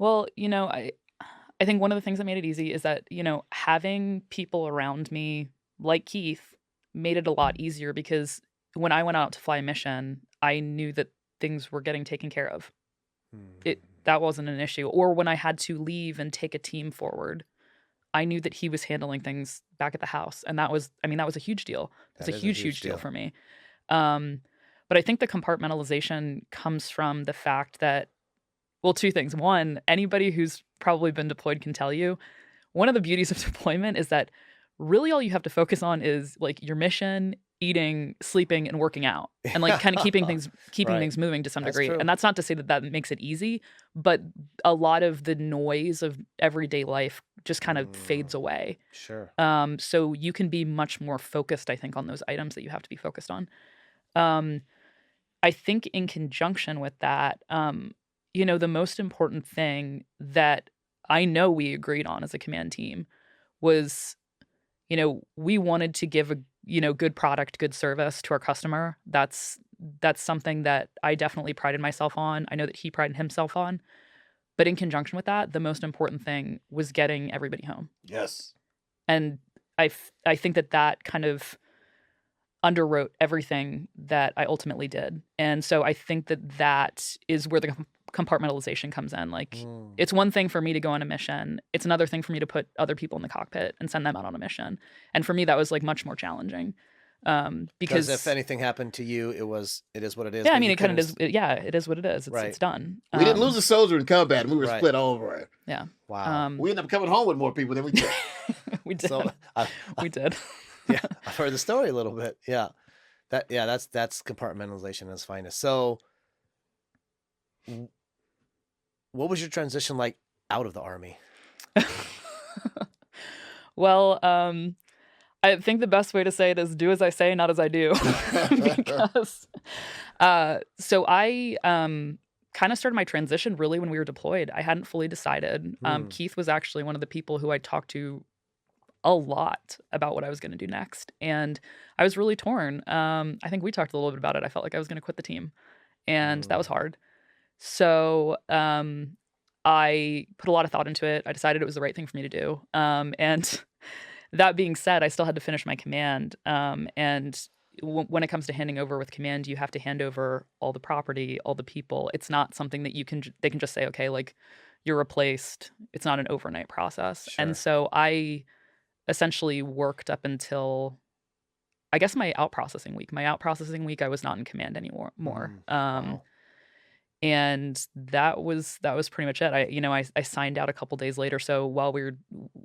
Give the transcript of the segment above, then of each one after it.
Well, I think one of the things that made it easy is that, having people around me like Keith made it a lot easier because when I went out to fly a mission, I knew that things were getting taken care of. Hmm. That wasn't an issue. Or when I had to leave and take a team forward, I knew that he was handling things back at the house. And that was a huge deal. That's That a is a huge, huge huge deal deal. for me. Um, but I think the compartmentalization comes from the fact that, well, two things. One, anybody who's probably been deployed can tell you, one of the beauties of deployment is that really all you have to focus on is like your mission, eating, sleeping, and working out, and like kind of keeping Right. things moving to some That's degree. true. And that's not to say that that makes it easy, but a lot of the noise of everyday life just kind of fades away. Sure. So you can be much more focused, I think, on those items that you have to be focused on. Um, I think in conjunction with that, the most important thing that I know we agreed on as a command team was, we wanted to give a, good product, good service to our customer. That's something that I definitely prided myself on. I know that he prided himself on. But in conjunction with that, the most important thing was getting everybody home. Yes. And I think that kind of underwrote everything that I ultimately did. And so I think that is where the compartmentalization comes in. Like, it's one thing for me to go on a mission. It's another thing for me to put other people in the cockpit and send them out on a mission. And for me, that was like much more challenging. Because if anything happened to you, it is what it is. Yeah, but I mean, you it kind of couldn't- is. Yeah, it is what it is. It's Right. done. We didn't lose a soldier in combat, and we were Right. split all over it. Yeah. Wow. We ended up coming home with more people than we did. We did. So We did. yeah, I've heard the story a little bit. Yeah. That's compartmentalization at its finest. So what was your transition like out of the Army? Well, I think the best way to say it is do as I say, not as I do. Because so I kind of started my transition really when we were deployed. I hadn't fully decided. Keith was actually one of the people who I talked to a lot about what I was going to do next. And I was really torn. I think we talked a little bit about it. I felt like I was going to quit the team. And that was hard. So I put a lot of thought into it. I decided it was the right thing for me to do. And that being said, I still had to finish my command. And when it comes to handing over with command, you have to hand over all the property, all the people. It's not something that they can just say, okay, like you're replaced. It's not an overnight process. Sure. And so I essentially worked up until, I guess, my out processing week. My out processing week, I was not in command anymore. Wow. And that was pretty much it. I signed out a couple days later. So while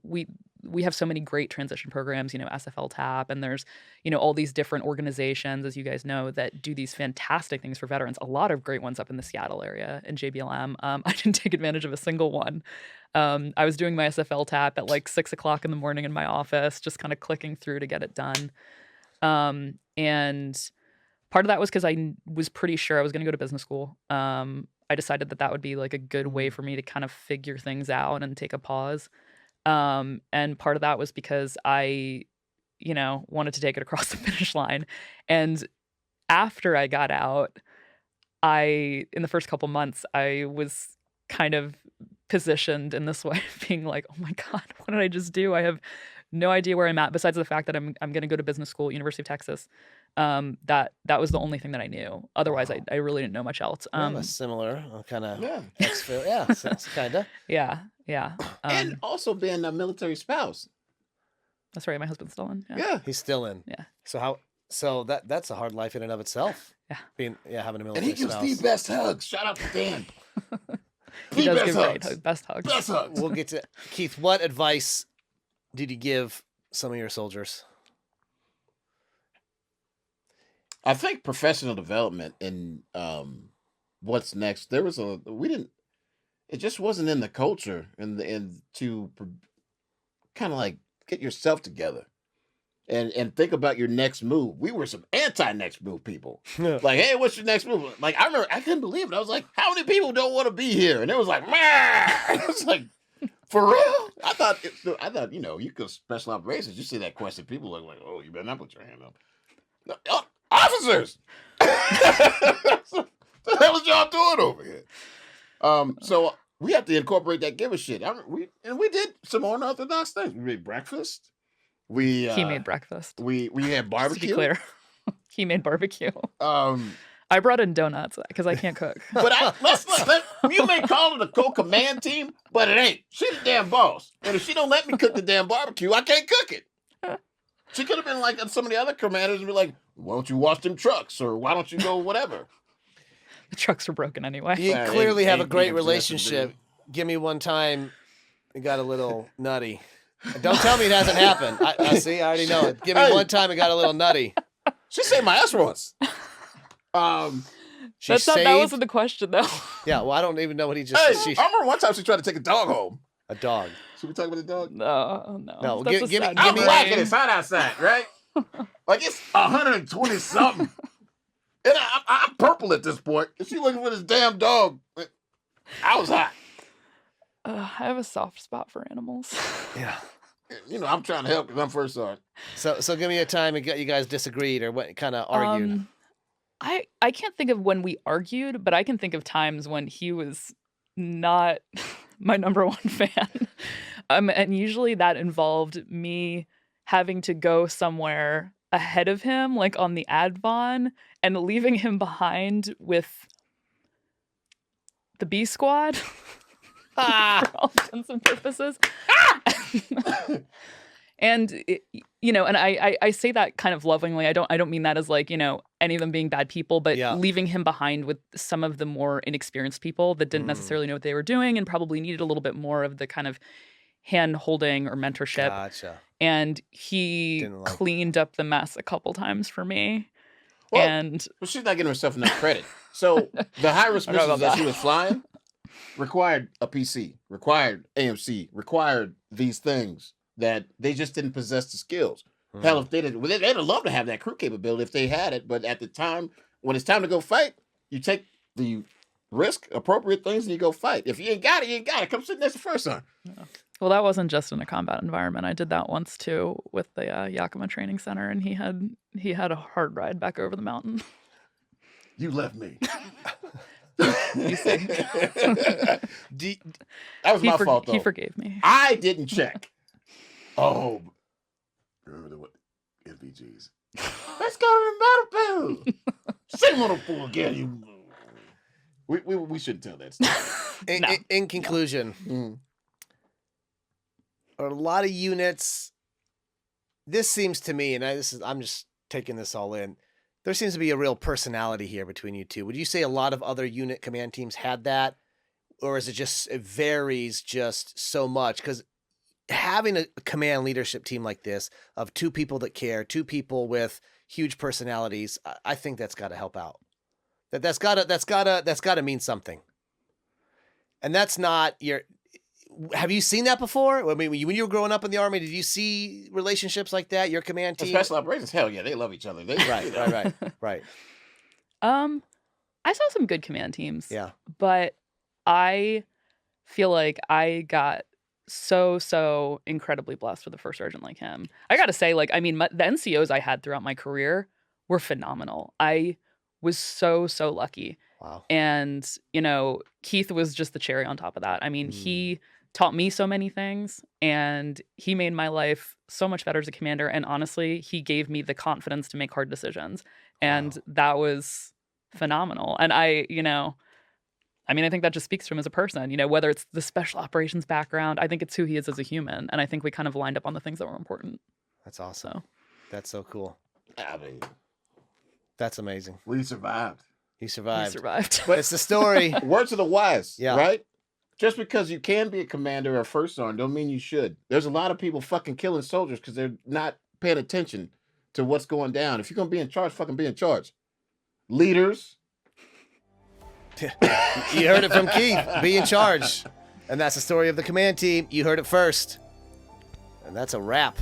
we have so many great transition programs, SFL TAP, and there's, all these different organizations, as you guys know, that do these fantastic things for veterans. A lot of great ones up in the Seattle area in JBLM. I didn't take advantage of a single one. I was doing my SFL TAP at like 6:00 in the morning in my office, just kind of clicking through to get it done. And part of that was because I was pretty sure I was going to go to business school. I decided that would be like a good way for me to kind of figure things out and take a pause. And part of that was because I, wanted to take it across the finish line. And after I got out, in the first couple months, I was kind of positioned in this way, being like, oh my God, what did I just do? I have no idea where I'm at, besides the fact that I'm going to go to business school at University of Texas. That was the only thing that I knew. Otherwise, Wow. I really didn't know much else. We have a similar kind of Yeah. yeah, kind of. Yeah. And also being a military spouse. That's right. My husband's still in. Yeah. He's still in. Yeah. So that's a hard life in and of itself. Yeah. Having a And military he gives spouse. the best hugs. Shout out to Dan. He The does best give hugs. great best hugs. Best hugs. We'll get to Keith. What advice did you give some of your soldiers? I think professional development and what's next. It just wasn't in the culture and to kind of like get yourself together and think about your next move. We were some anti-next move people. Like, hey, what's your next move? Like, I remember I couldn't believe it. I was like, how many people don't want to be here? And it was like, man, it was like, for real? I thought, you could special operations. You see that question, people look like, oh, you better not put your hand up. No, officers! What the hell is y'all doing over here? So we have to incorporate that give a shit. We did some unorthodox things. We made breakfast. We He made breakfast. we had Just to be barbecue. clear, he made barbecue. Um, I brought in donuts because I can't cook. but you may call it a co-command team, but it ain't. She's the damn boss, and if she don't let me cook the damn barbecue, I can't cook it. She could have been like some of the other commanders and be like, "Why don't you wash them trucks?" or "Why don't you go whatever." The trucks are broken anyway. You Well, clearly have a ain't great being obsessive, relationship. dude. Give me one time it got a little nutty. Don't tell me it hasn't happened. I see. I already know it. Give me Hey. one time it got a little nutty. She saved my ass once. She That saved. wasn't the question though. Yeah. Well, I don't even know what he just Hey, said. I remember one time she tried to take a dog home. A dog. Should we talk about the dog? No. No, That's give a me- sad give I'm me- memory. black and it's hot outside, right? Like it's 120 something. And I'm purple at this point. And she looking for this damn dog. I was hot. I have a soft spot for animals. Yeah. You know, I'm trying to help because I'm first sergeant. So give me a time you guys disagreed or what kind of argued. I can't think of when we argued, but I can think of times when he was not my number one fan. And usually that involved me having to go somewhere ahead of him, like on the Advon, and leaving him behind with the B squad for all intents and purposes. And and I say that kind of lovingly. I don't mean that as like, any of them being bad people, but Yeah. leaving him behind with some of the more inexperienced people that didn't necessarily know what they were doing and probably needed a little bit more of the kind of hand holding or mentorship. Gotcha. And he Didn't like- cleaned up the mess a couple times for me. Well, And Well, she's not giving herself enough credit. So the high risk I don't know missions about that she that. was flying required a PC, required AMC, required these things that they just didn't possess the skills. Hell, if they did, they'd have loved to have that crew capability if they had it. But at the time, when it's time to go fight, you take the risk, appropriate things, and you go fight. If you ain't got it, you ain't got it. Come sit next to first son. well, that wasn't just in a combat environment. I did that once too with the Yakima Training Center, and he had a hard ride back over the mountain. You left me. You see. That was my fault, though. He forgave me. I didn't check. Oh, remember what MVGs? Let's go to the battlefield. Same little fool again. You. We shouldn't tell that story. No. In conclusion, Mm. a lot of units. This seems to me, and I'm just taking this all in. There seems to be a real personality here between you two. Would you say a lot of other unit command teams had that, or is it varies just so much? Because having a command leadership team like this of two people that care, two people with huge personalities, I think that's got to help out. That's gotta mean something. And that's not your. Have you seen that before? I mean, when you were growing up in the Army, did you see relationships like that? Your command And team, special operations, hell yeah, they love each other. They, right. I saw some good command teams. Yeah. But I feel like I got so incredibly blessed with a first sergeant like him. I got to say, the NCOs I had throughout my career were phenomenal. I was so lucky. Wow. And, Keith was just the cherry on top of that. I mean, he taught me so many things and he made my life so much better as a commander. And honestly, he gave me the confidence to make hard decisions. And that was phenomenal. And I think that just speaks to him as a person, whether it's the special operations background, I think it's who he is as a human. And I think we kind of lined up on the things that were important. That's awesome. So. That's so cool. I mean, That's amazing. we survived. He He survived. survived. But it's the story. Words of the wise, Yeah. right? Just because you can be a commander or first sergeant don't mean you should. There's a lot of people fucking killing soldiers because they're not paying attention to what's going down. If you're going to be in charge, fucking be in charge. Leaders. You heard it from Keith. Be in charge. And that's the story of the command team. You heard it first. And that's a wrap.